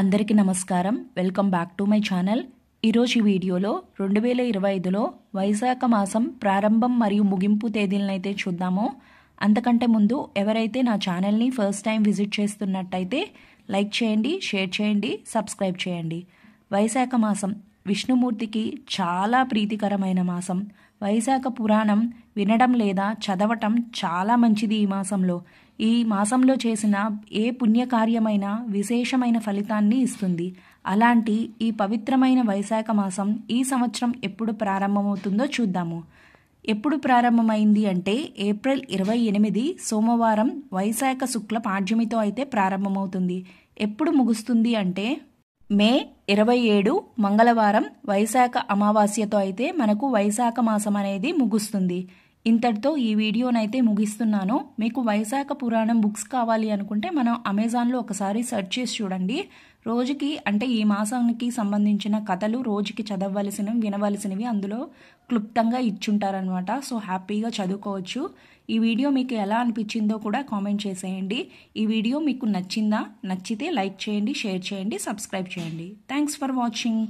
అందరికీ నమస్కారం. Welcome back to my channel. ఈరోజు ఈ వీడియోలో 2025లో వైశాఖ మాసం ప్రారంభం మరియు ముగింపు తేదీలనైతే చూద్దాము. అంతకంటే ముందు ఎవరైతే నా ఛానల్ని ఫస్ట్ టైం విజిట్ చేస్తున్నట్టయితే లైక్ చేయండి, షేర్ చేయండి, సబ్స్క్రైబ్ చేయండి. వైశాఖ మాసం విష్ణుమూర్తికి చాలా ప్రీతికరమైన మాసం. వైశాఖ పురాణం వినడం లేదా చదవటం చాలా మంచిది. ఈ మాసంలో చేసిన ఏ పుణ్యకార్యమైనా విశేషమైన ఫలితాన్ని ఇస్తుంది. అలాంటి ఈ పవిత్రమైన వైశాఖ మాసం ఈ సంవత్సరం ఎప్పుడు ప్రారంభమవుతుందో చూద్దాము. ఎప్పుడు ప్రారంభమైంది అంటే ఏప్రిల్ 28 సోమవారం వైశాఖ శుక్ల పాడ్యమితో అయితే ప్రారంభమవుతుంది. ఎప్పుడు ముగుస్తుంది అంటే మే 27 మంగళవారం వైశాఖ అమావాస్యతో అయితే మనకు వైశాఖ మాసం అనేది ముగుస్తుంది. ఇంతటితో ఈ వీడియోనైతే ముగిస్తున్నాను. మీకు వైశాఖ పురాణం బుక్స్ కావాలి అనుకుంటే మనం అమెజాన్లో ఒకసారి సెర్చ్ చేసి చూడండి. రోజుకి అంటే ఈ మాసానికి సంబంధించిన కథలు రోజుకి చదవవలసినవి వినవలసినవి అందులో క్లుప్తంగా ఇచ్చుంటారనమాట. సో హ్యాపీగా చదువుకోవచ్చు. ఈ వీడియో మీకు ఎలా అనిపించిందో కూడా కామెంట్ చేసేయండి. ఈ వీడియో మీకు నచ్చితే లైక్ చేయండి, షేర్ చేయండి, సబ్స్క్రైబ్ చేయండి. Thanks for watching.